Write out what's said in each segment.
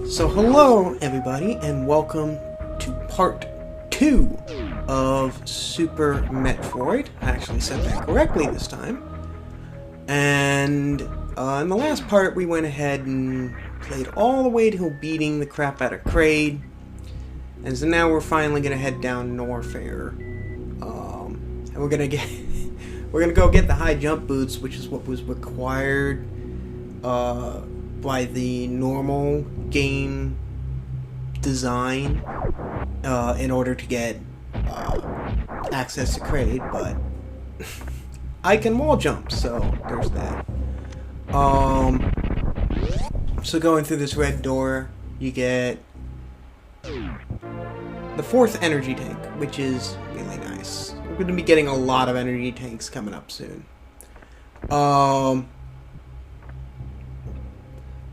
So hello everybody and welcome to part 2 of Super Metroid. I actually said that correctly this time. And in the last part we went ahead and played all the way till beating the crap out of Kraid. And so now we're finally gonna head down Norfair. And we're gonna go get the high jump boots, which is what was required by the normal game design in order to get access to Kraid, but I can wall jump, so there's that. So going through this red door, you get the 4th energy tank, which is really nice. We're going to be getting a lot of energy tanks coming up soon.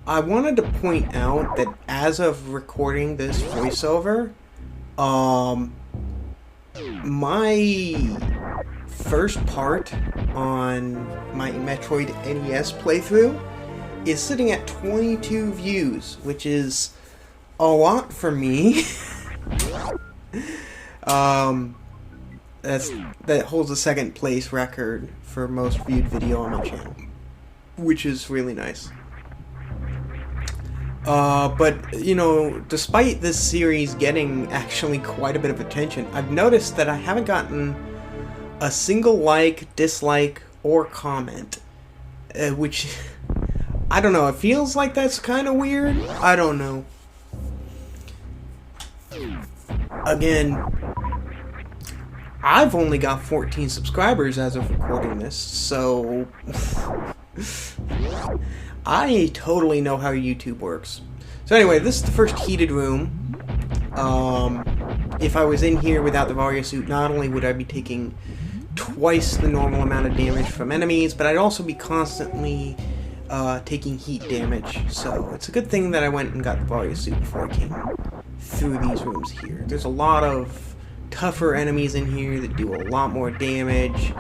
I wanted to point out that as of recording this voiceover, my first part on my Metroid NES playthrough is sitting at 22 views, which is a lot for me. That holds a 2nd place record for most viewed video on my channel, which is really nice. But, you know, despite this series getting actually quite a bit of attention, I've noticed that I haven't gotten a single like, dislike, or comment. Which, I don't know, it feels like that's kind of weird. I don't know. Again, I've only got 14 subscribers as of recording this, so I totally know how YouTube works. So anyway, this is the first heated room. If I was in here without the Varia suit, not only would I be taking twice the normal amount of damage from enemies, but I'd also be constantly taking heat damage. So it's a good thing that I went and got the Varia suit before I came through these rooms here. There's a lot of tougher enemies in here that do a lot more damage.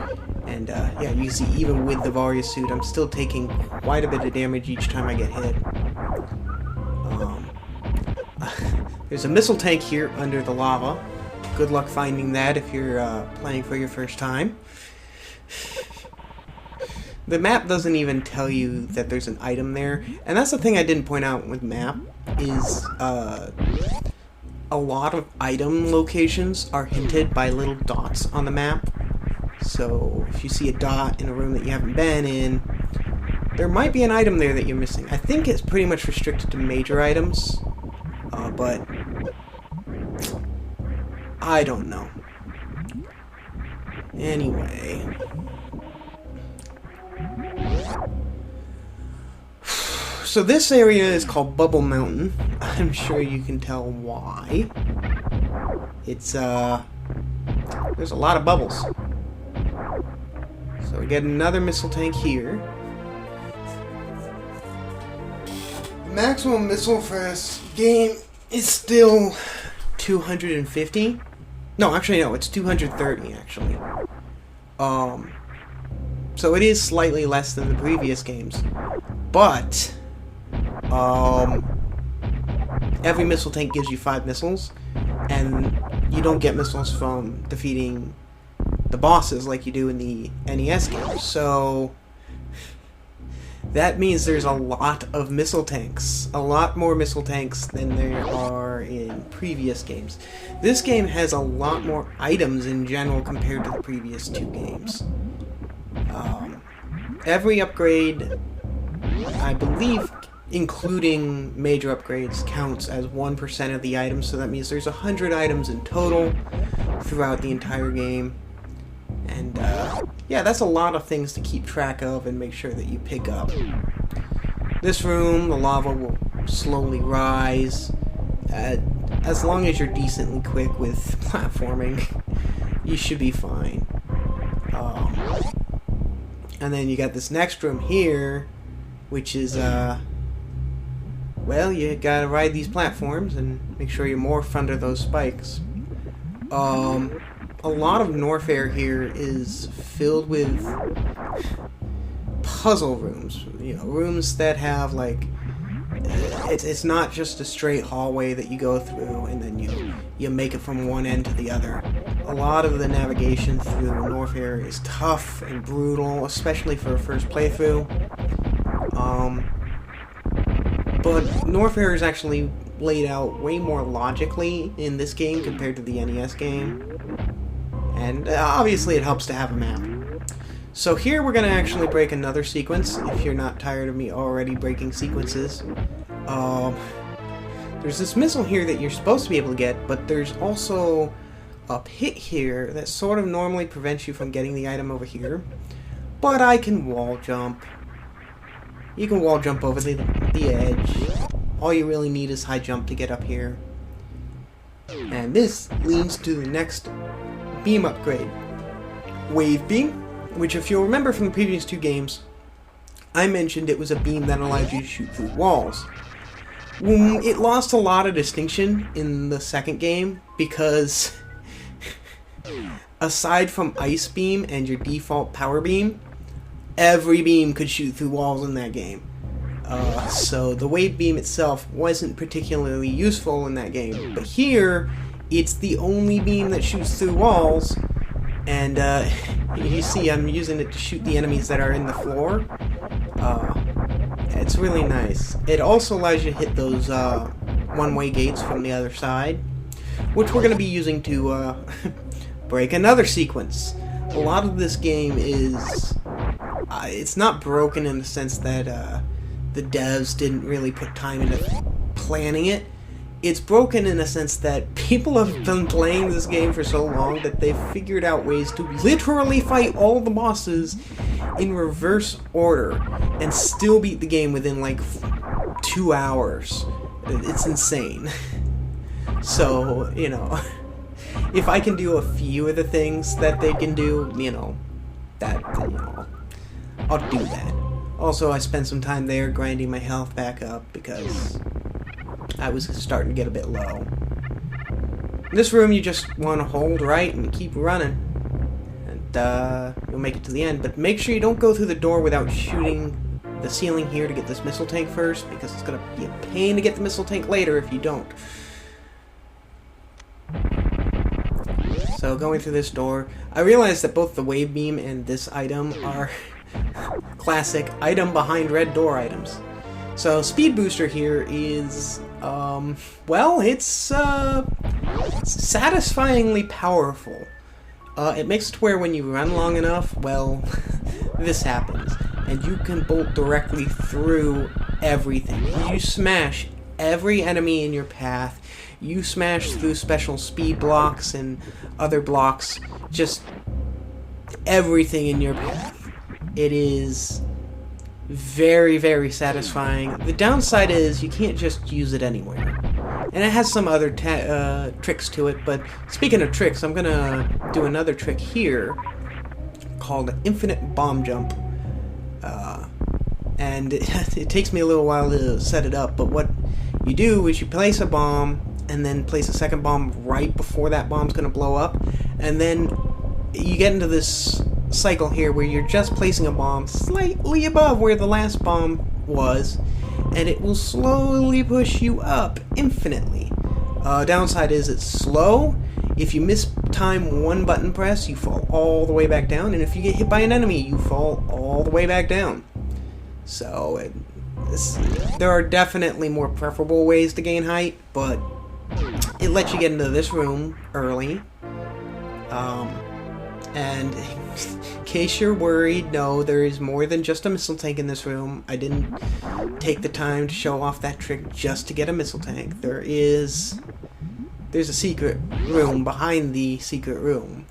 And yeah, you see, even with the Varia suit, I'm still taking quite a bit of damage each time I get hit. There's a missile tank here under the lava. Good luck finding that if you're playing for your first time. The map doesn't even tell you that there's an item there. And that's the thing I didn't point out with map, is a lot of item locations are hinted by little dots on the map. So if you see a dot in a room that you haven't been in, there might be an item there that you're missing. I think it's pretty much restricted to major items, but I don't know. Anyway, so this area is called Bubble Mountain. I'm sure you can tell why. It's there's a lot of bubbles. So we get another missile tank here. The maximum missile for this game is still 250. No, actually no, it's 230 actually. So it is slightly less than the previous games. But every missile tank gives you 5 missiles, and you don't get missiles from defeating the bosses like you do in the NES games. So that means there's a lot of missile tanks. A lot more missile tanks than there are in previous games. This game has a lot more items in general compared to the previous 2 games. Every upgrade, I believe, including major upgrades, counts as 1% of the items, so that means there's 100 items in total throughout the entire game. And yeah, that's a lot of things to keep track of and make sure that you pick up. This room, the lava will slowly rise. As long as you're decently quick with platforming, you should be fine. And then you got this next room here, which is, well, you gotta ride these platforms and make sure you morph under those spikes. A lot of Norfair here is filled with puzzle rooms, you know, rooms that have like it's not just a straight hallway that you go through and then you make it from one end to the other. A lot of the navigation through Norfair is tough and brutal, especially for a first playthrough. But Norfair is actually laid out way more logically in this game compared to the NES game. And obviously it helps to have a map. So here we're going to actually break another sequence, if you're not tired of me already breaking sequences. There's this missile here that you're supposed to be able to get, but there's also a pit here that sort of normally prevents you from getting the item over here. But I can wall jump. You can wall jump over the edge. All you really need is high jump to get up here. And this leads to the next beam upgrade. Wave Beam, which if you'll remember from the previous two games, I mentioned it was a beam that allowed you to shoot through walls. It lost a lot of distinction in the second game because aside from Ice Beam and your default Power Beam, every beam could shoot through walls in that game. So the Wave Beam itself wasn't particularly useful in that game, but here it's the only beam that shoots through walls, and you see I'm using it to shoot the enemies that are in the floor. It's really nice. It also allows you to hit those one-way gates from the other side, which we're going to be using to break another sequence. A lot of this game is... it's not broken in the sense that the devs didn't really put time into planning it. It's broken in a sense that people have been playing this game for so long that they've figured out ways to literally fight all the bosses in reverse order and still beat the game within like 2 hours. It's insane. So, you know, if I can do a few of the things that they can do, you know, I'll do that. Also, I spent some time there grinding my health back up because I was starting to get a bit low. In this room, you just want to hold right and keep running, and you'll make it to the end. But make sure you don't go through the door without shooting the ceiling here to get this missile tank first, because it's going to be a pain to get the missile tank later if you don't. So going through this door, I realized that both the Wave Beam and this item are classic item behind red door items. So Speed Booster here is, well, it's satisfyingly powerful. It makes it to where when you run long enough, well, this happens. And you can bolt directly through everything. You smash every enemy in your path. You smash through special speed blocks and other blocks. Just everything in your path. It is very, very satisfying. The downside is you can't just use it anywhere. And it has some other tricks to it, but speaking of tricks, I'm going to do another trick here called Infinite Bomb Jump. And it takes me a little while to set it up, but what you do is you place a bomb and then place a second bomb right before that bomb's going to blow up, and then you get into this cycle here where you're just placing a bomb slightly above where the last bomb was, and it will slowly push you up infinitely. Downside is it's slow. If you miss time one button press, you fall all the way back down, and if you get hit by an enemy, you fall all the way back down. So there are definitely more preferable ways to gain height, but it lets you get into this room early. And in case you're worried, no, there is more than just a missile tank in this room. I didn't take the time to show off that trick just to get a missile tank. There's a secret room behind the secret room,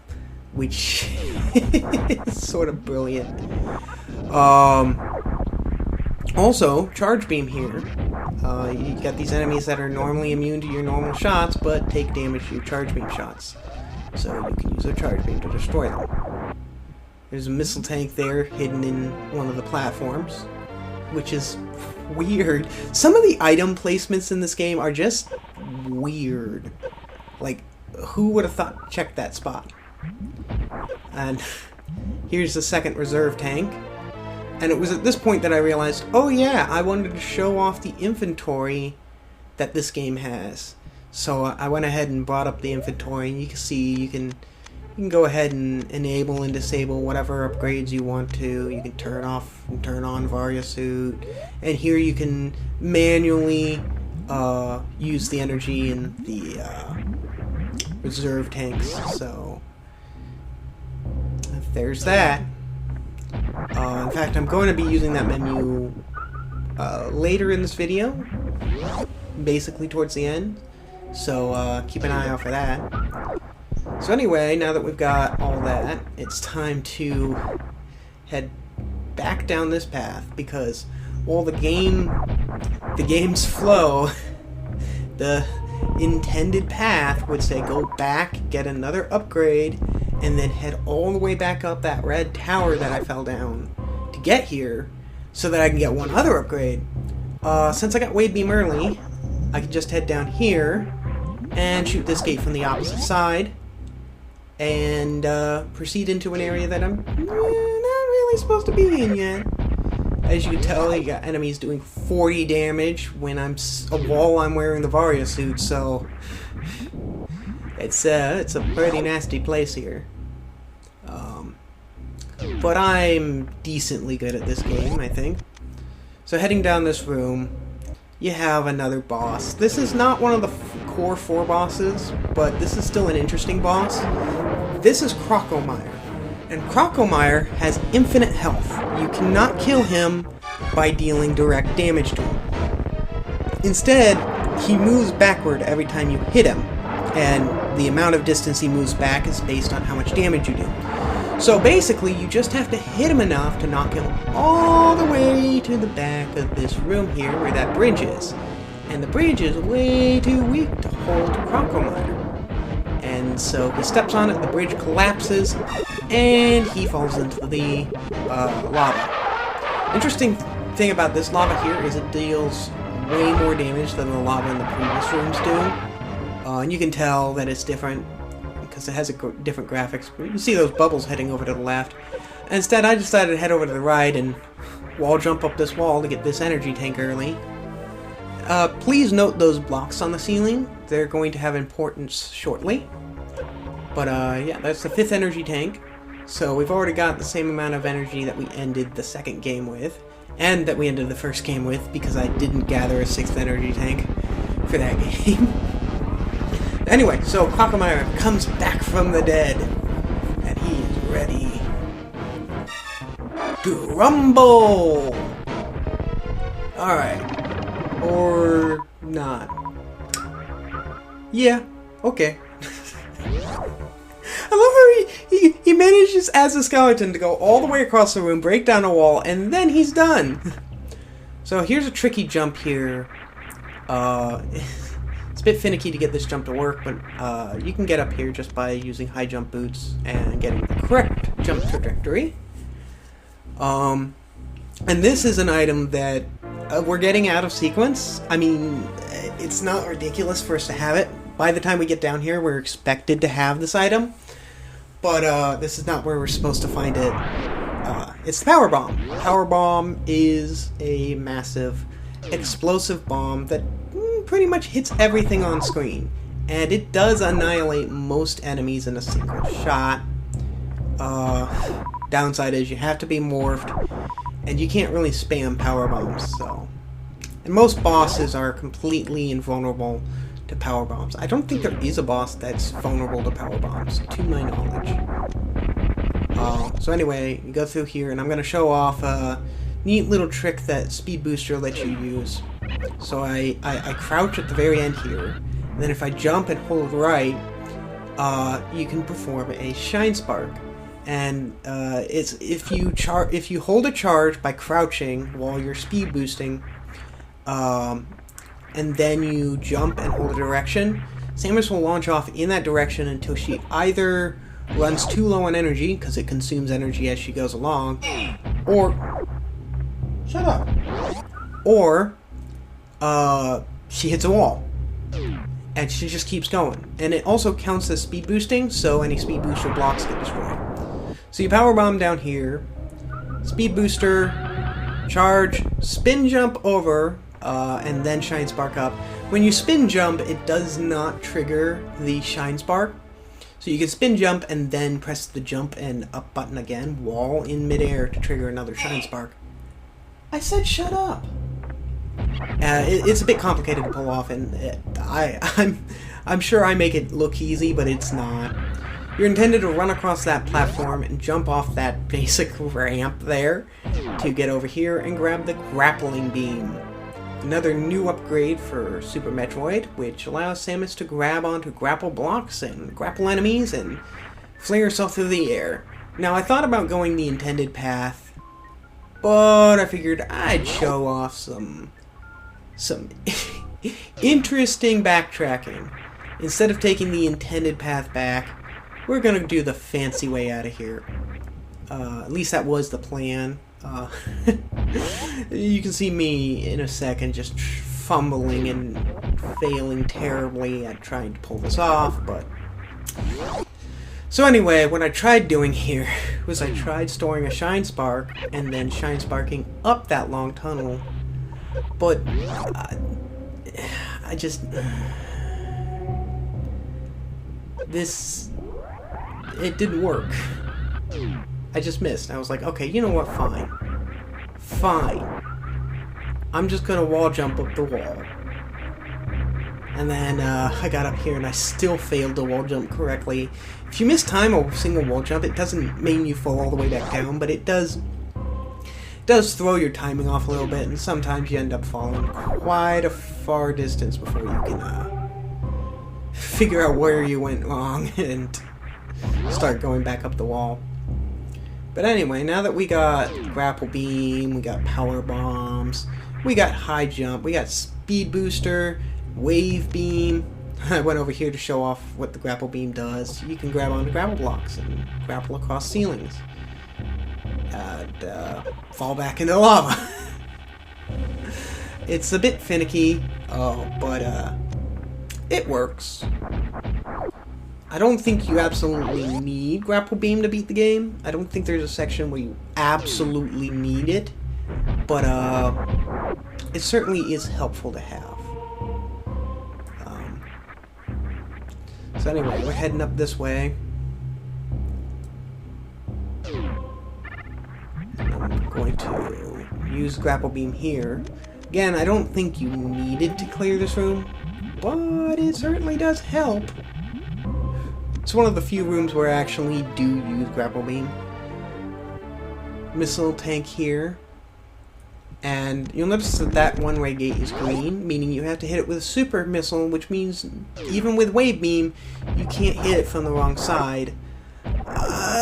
which is sort of brilliant. Also, Charge Beam here. You got these enemies that are normally immune to your normal shots, but take damage to your Charge Beam shots. So you can use a Charge Beam to destroy them. There's a missile tank there hidden in one of the platforms, which is weird. Some of the item placements in this game are just weird. Like, who would have thought check that spot? And here's the second reserve tank. And it was at this point that I realized, oh yeah, I wanted to show off the inventory that this game has. So I went ahead and brought up the inventory, and you can see you can go ahead and enable and disable whatever upgrades you want to. You can turn off and turn on Varia Suit, and here you can manually use the energy in the reserve tanks. So there's that. In fact, I'm going to be using that menu later in this video, basically towards the end, so keep an eye out for that. So anyway, now that we've got all that, it's time to head back down this path, because while the game's flow, the intended path would say go back, get another upgrade, and then head all the way back up that red tower that I fell down to get here, so that I can get one other upgrade. Since I got Wave Beam early, I can just head down here and shoot this gate from the opposite side, and proceed into an area that I'm not really supposed to be in yet. As you can tell, you got enemies doing 40 damage when while I'm wearing the Varia suit, so it's a pretty nasty place here. But I'm decently good at this game, I think. So heading down this room, you have another boss. This is not one of the core 4 bosses, but this is still an interesting boss. This is Croco Meyer. And Croco Meyer has infinite health. You cannot kill him by dealing direct damage to him. Instead, he moves backward every time you hit him, and the amount of distance he moves back is based on how much damage you do. So basically, you just have to hit him enough to knock him all the way to the back of this room here where that bridge is. And the bridge is way too weak to hold Croco Meyer. And so he steps on it, the bridge collapses, and he falls into the lava. Interesting thing about this lava here is it deals way more damage than the lava in the previous rooms do. And you can tell that it's different because it has different graphics. You can see those bubbles heading over to the left. Instead, I decided to head over to the right and wall jump up this wall to get this energy tank early. Please note those blocks on the ceiling. They're going to have importance shortly. But yeah, that's the 5th energy tank. So we've already got the same amount of energy that we ended the second game with, and that we ended the first game with, because I didn't gather a 6th energy tank for that game. Anyway, so Croco Meyer comes back from the dead, and he is ready to rumble! Alright. Or not. Yeah, okay. I love how he manages as a skeleton to go all the way across the room, break down a wall, and then he's done. So here's a tricky jump here. It's a bit finicky to get this jump to work, but you can get up here just by using high jump boots and getting the correct jump trajectory. And this is an item that we're getting out of sequence. I mean, it's not ridiculous for us to have it. By the time we get down here, we're expected to have this item. But this is not where we're supposed to find it. It's the Powerbomb. Powerbomb is a massive explosive bomb that pretty much hits everything on screen. And it does annihilate most enemies in a single shot. Downside is you have to be morphed, and you can't really spam power bombs. So, and most bosses are completely invulnerable to power bombs. I don't think there is a boss that's vulnerable to power bombs, to my knowledge. So anyway, you go through here, and I'm going to show off a neat little trick that Speed Booster lets you use. So I crouch at the very end here, and then if I jump and hold right, you can perform a Shine Spark. And it's if you hold a charge by crouching while you're speed boosting, and then you jump and hold a direction, Samus will launch off in that direction until she either runs too low on energy, because it consumes energy as she goes along, or shut up, or she hits a wall, and she just keeps going. And it also counts as speed boosting, so any speed booster blocks get destroyed. So you power bomb down here, speed booster, charge, spin jump over, and then shine spark up. When you spin jump, it does not trigger the shine spark. So you can spin jump and then press the jump and up button again while in midair to trigger another shine spark. I said shut up. It's a bit complicated to pull off, and I'm sure I make it look easy, but it's not. You're intended to run across that platform and jump off that basic ramp there to get over here and grab the Grappling Beam. Another new upgrade for Super Metroid, which allows Samus to grab onto grapple blocks and grapple enemies and fling herself through the air. Now, I thought about going the intended path, but I figured I'd show off some interesting backtracking. Instead of taking the intended path back, we're gonna do the fancy way out of here. At least that was the plan. You can see me in a second just fumbling and failing terribly at trying to pull this off, but... So anyway, what I tried doing here was I tried storing a shine spark and then shine sparking up that long tunnel, but I just... It didn't work. I just missed. I was like, okay, you know what, fine. Fine. I'm just gonna wall jump up the wall. And then I got up here and I still failed to wall jump correctly. If you miss time a single wall jump, it doesn't mean you fall all the way back down, but it does throw your timing off a little bit, and sometimes you end up falling quite a far distance before you can figure out where you went wrong and start going back up the wall. But anyway, now that we got Grapple Beam, we got Power Bombs, we got High Jump, we got Speed Booster, Wave Beam. I went over here to show off what the Grapple Beam does. You can grab onto grapple blocks and grapple across ceilings. And fall back into lava. It's a bit finicky, but it works. I don't think you absolutely need Grapple Beam to beat the game. I don't think there's a section where you absolutely need it, but it certainly is helpful to have. So anyway, we're heading up this way. I'm going to use Grapple Beam here. Again, I don't think you needed to clear this room, but it certainly does help. It's one of the few rooms where I actually do use Grapple Beam. Missile tank here. And you'll notice that that one-way gate is green, meaning you have to hit it with a super missile, which means even with Wave Beam, you can't hit it from the wrong side.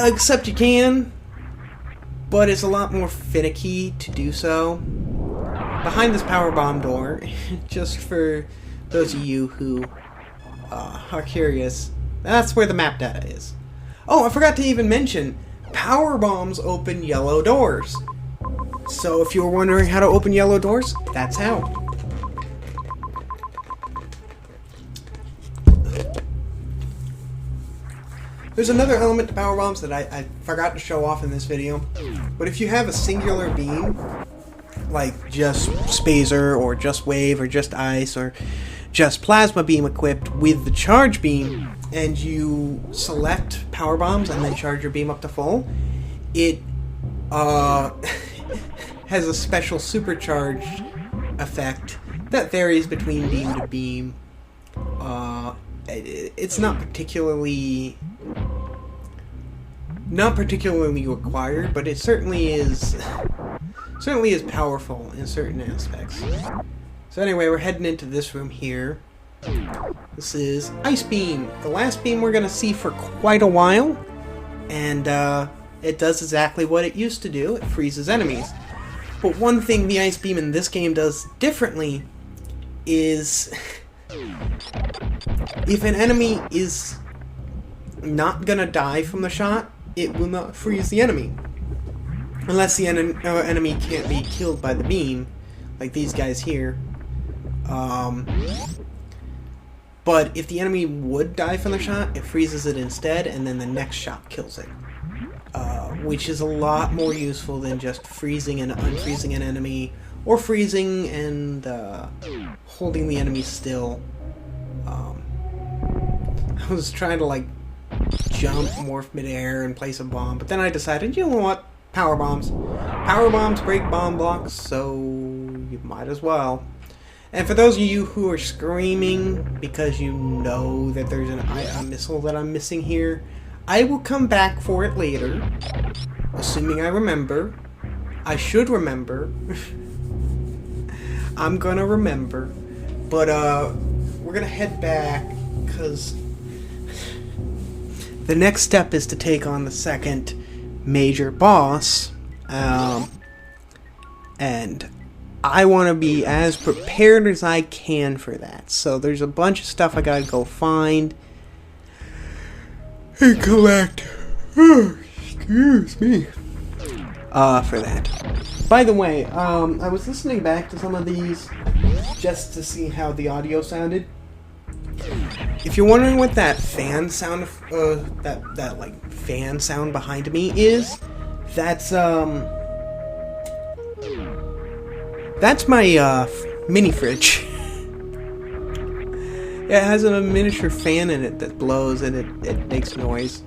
Except you can, but it's a lot more finicky to do so. Behind this Powerbomb door, just for those of you who are curious, that's where the map data is. Oh, I forgot to even mention, power bombs open yellow doors. So if you were wondering how to open yellow doors, that's how. There's another element to power bombs that I forgot to show off in this video. But if you have a singular beam, like just Spazer or just Wave or just Ice or just Plasma Beam equipped with the charge beam, and you select power bombs and then charge your beam up to full, it has a special supercharged effect that varies between beam to beam. It's not particularly required, but it certainly is powerful in certain aspects. So anyway, we're heading into this room here. This is Ice Beam, the last beam we're going to see for quite a while, and it does exactly what it used to do. It freezes enemies. But one thing the Ice Beam in this game does differently is if an enemy is not going to die from the shot, it will not freeze the enemy. Unless the enemy can't be killed by the beam, like these guys here. But if the enemy would die from the shot, it freezes it instead, and then the next shot kills it. which is a lot more useful than just freezing and unfreezing an enemy, or freezing and holding the enemy still. I was trying to like jump, morph midair, and place a bomb, but then I decided, you know what? Power bombs. Power bombs break bomb blocks, so you might as well. And for those of you who are screaming because you know that there's a missile that I'm missing here, I will come back for it later, assuming I remember. I should remember. I'm gonna remember. But we're gonna head back because the next step is to take on the second major boss, and I want to be as prepared as I can for that. So there's a bunch of stuff I gotta go find and collect. Excuse me. For that. By the way, I was listening back to some of these just to see how the audio sounded. If you're wondering what that fan sound, that like fan sound behind me is, that's my mini fridge. It has a miniature fan in it that blows and it makes noise.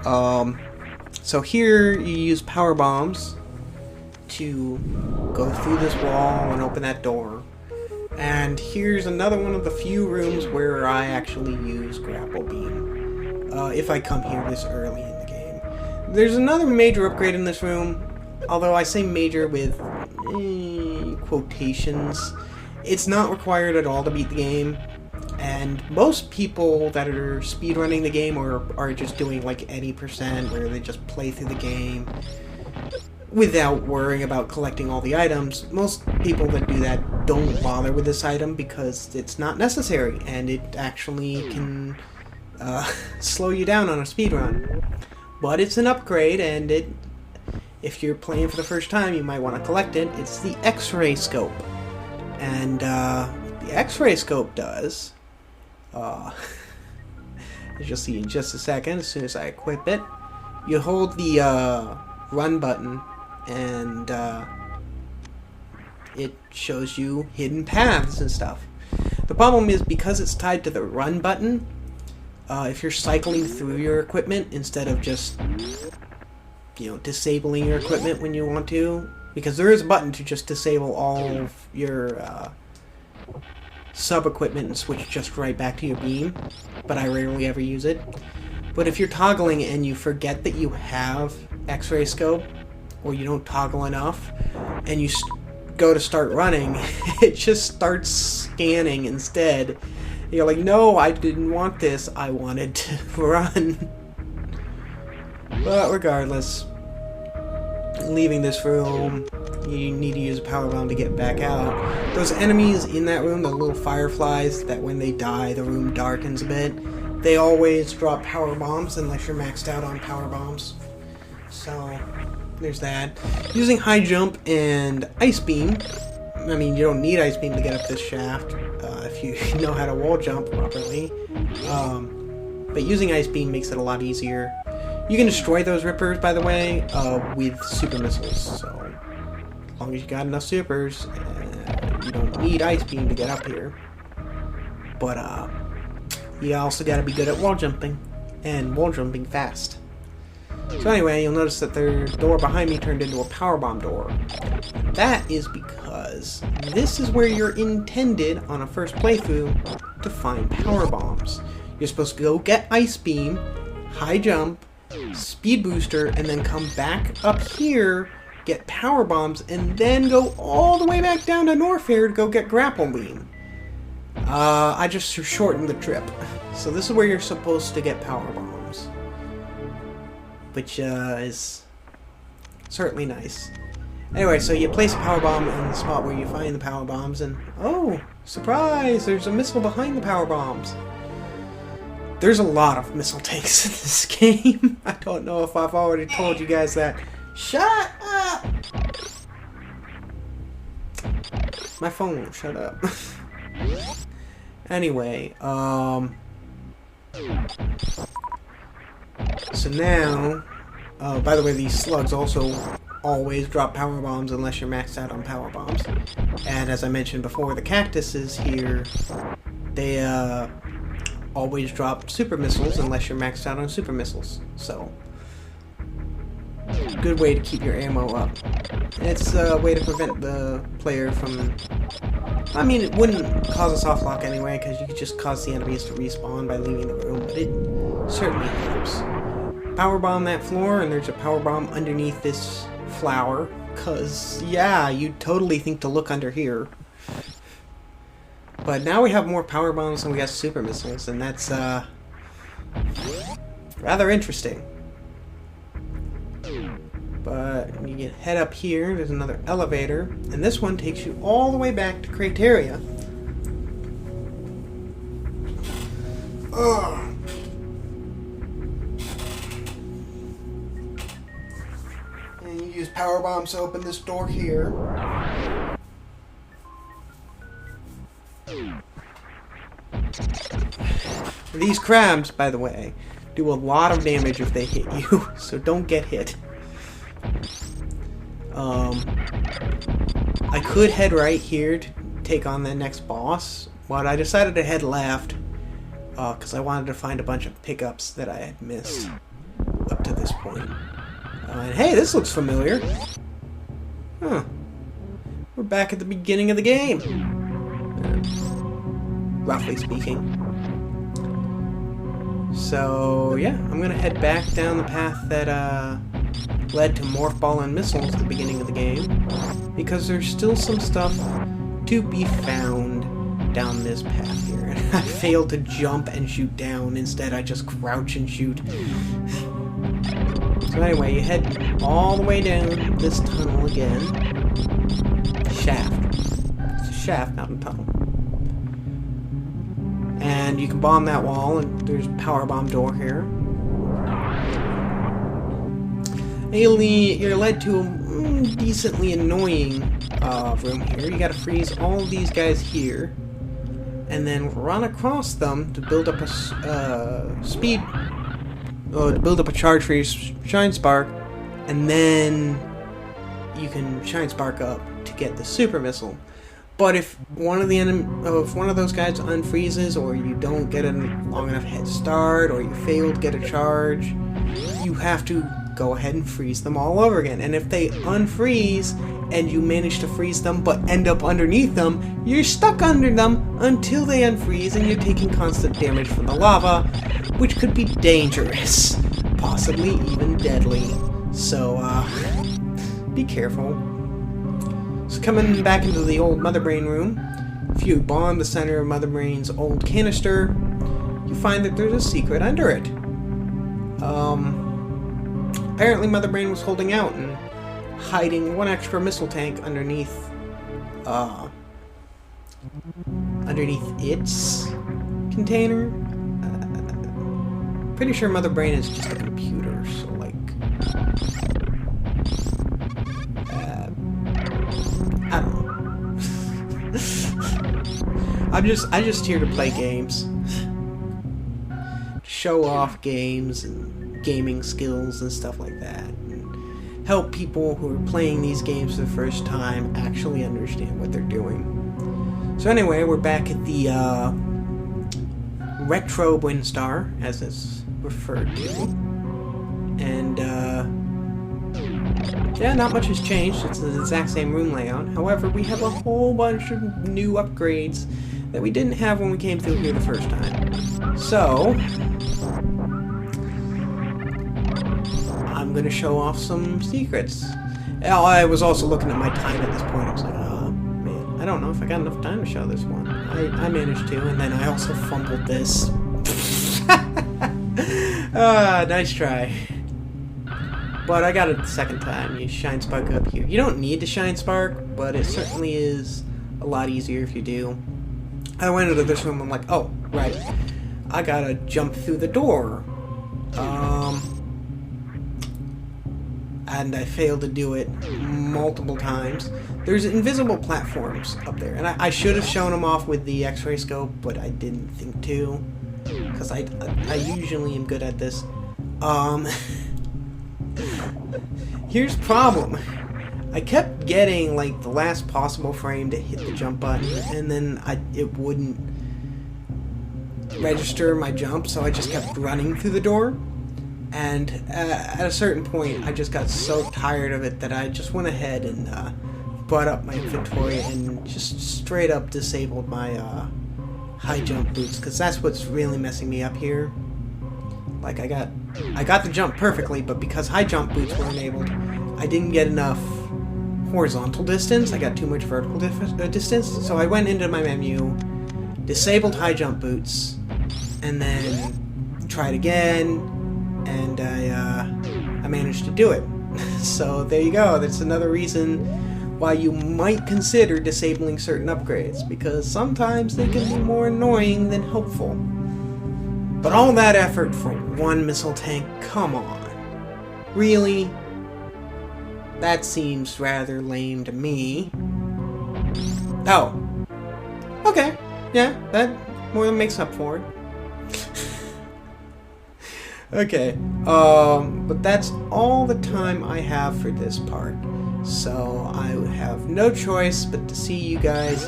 So here you use power bombs to go through this wall and open that door. And here's another one of the few rooms where I actually use Grapple Beam, if I come here this early in the game. There's another major upgrade in this room, although I say major with quotations. It's not required at all to beat the game, and most people that are speedrunning the game or are just doing like any percent where they just play through the game without worrying about collecting all the items, most people that do that don't bother with this item because it's not necessary, and it actually can slow you down on a speedrun. But it's an upgrade, and if you're playing for the first time, you might want to collect it. It's the X-ray scope. And what the X-ray scope does, as you'll see in just a second, as soon as I equip it, you hold the run button, and it shows you hidden paths and stuff. The problem is, because it's tied to the run button, if you're cycling through your equipment instead of just, disabling your equipment when you want to, because there is a button to just disable all of your sub-equipment and switch just right back to your beam, but I rarely ever use it. But if you're toggling and you forget that you have X-ray scope, or you don't toggle enough, and you go to start running, it just starts scanning instead. You're like, no, I didn't want this, I wanted to run. But regardless, leaving this room, you need to use a power bomb to get back out. Those enemies in that room, the little fireflies, that when they die the room darkens a bit, they always drop power bombs unless you're maxed out on power bombs. So there's that. Using high jump and ice beam. I mean, you don't need ice beam to get up this shaft if you know how to wall jump properly. But using ice beam makes it a lot easier. You can destroy those rippers, by the way, with super missiles. So as long as you got enough supers, you don't need ice beam to get up here. But you also got to be good at wall jumping, and wall jumping fast. So anyway, you'll notice that the door behind me turned into a powerbomb door. That is because this is where you're intended on a first playthrough to find power bombs. You're supposed to go get ice beam, high jump, speed booster, and then come back up here, get power bombs, and then go all the way back down to Norfair to go get Grapple Beam. I just shortened the trip. So this is where you're supposed to get power bombs, which is certainly nice. Anyway, so you place a power bomb in the spot where you find the power bombs, and oh, surprise! There's a missile behind the power bombs. There's a lot of missile tanks in this game. I don't know if I've already told you guys that. Shut up! My phone won't shut up. Anyway, so now By the way, these slugs also always drop power bombs unless you're maxed out on power bombs. And as I mentioned before, the cactuses here, they always drop super missiles unless you're maxed out on super missiles. So, good way to keep your ammo up. And it's a way to prevent the player from... I mean, it wouldn't cause a soft lock anyway, because you could just cause the enemies to respawn by leaving the room, but it certainly helps. Powerbomb that floor, and there's a powerbomb underneath this flower, because, yeah, you'd totally think to look under here. But now we have more power bombs and we got super missiles, and that's rather interesting. But you can head up here, there's another elevator, and this one takes you all the way back to Crateria. Ugh. And you use power bombs to open this door here. These crabs, by the way, do a lot of damage if they hit you, so don't get hit. I could head right here to take on the next boss, but I decided to head left because I wanted to find a bunch of pickups that I had missed up to this point. And hey, this looks familiar. Huh. We're back at the beginning of the game. Roughly speaking. So, yeah, I'm gonna head back down the path that led to Morph Ball and Missiles at the beginning of the game, because there's still some stuff to be found down this path here. And I failed to jump and shoot down. Instead, I just crouch and shoot. So anyway, you head all the way down this tunnel again. Shaft. It's a shaft, not a tunnel. And you can bomb that wall, and there's a power bomb door here. And you're led to a decently annoying room here. You gotta freeze all of these guys here, and then run across them to build up a to build up a charge for your Shine Spark, and then you can Shine Spark up to get the super missile. But if one of those guys unfreezes, or you don't get a long enough head start, or you fail to get a charge, you have to go ahead and freeze them all over again. And if they unfreeze, and you manage to freeze them but end up underneath them, you're stuck under them until they unfreeze, and you're taking constant damage from the lava, which could be dangerous, possibly even deadly. So, be careful. So coming back into the old Mother Brain room, if you bomb the center of Mother Brain's old canister, you find that there's a secret under it. Apparently Mother Brain was holding out and hiding one extra missile tank underneath its container. Pretty sure Mother Brain is just a computer, so like... I don't know. I'm just here to play games. Show off games and gaming skills and stuff like that. And help people who are playing these games for the first time actually understand what they're doing. So anyway, we're back at the Retro Windstar, as it's referred to. And yeah, not much has changed. It's the exact same room layout. However, we have a whole bunch of new upgrades that we didn't have when we came through here the first time. So, I'm going to show off some secrets. I was also looking at my time at this point. I was like, oh, man, I don't know if I got enough time to show this one. I managed to, and then I also fumbled this. Nice try. But I got it the second time. You Shine Spark up here. You don't need to Shine Spark, but it certainly is a lot easier if you do. I went into this room, I'm like, oh, right. I gotta jump through the door. And I failed to do it multiple times. There's invisible platforms up there, and I should have shown them off with the X-ray scope, but I didn't think to, because I usually am good at this. Here's the problem. I kept getting like the last possible frame to hit the jump button, and then it wouldn't register my jump, so I just kept running through the door. And at a certain point, I just got so tired of it that I just went ahead and brought up my inventory and just straight up disabled my high jump boots, because that's what's really messing me up here. Like I got the jump perfectly, but because high jump boots were enabled, I didn't get enough horizontal distance. I got too much vertical distance, so I went into my menu, disabled high jump boots, and then tried again. And I managed to do it. So there you go. That's another reason why you might consider disabling certain upgrades, because sometimes they can be more annoying than helpful. But all that effort for one missile tank? Come on. Really? That seems rather lame to me. Oh. Okay. Yeah, that more than makes up for it. Okay, but that's all the time I have for this part, so I have no choice but to see you guys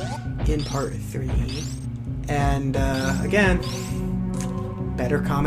in part 3, and again, better comment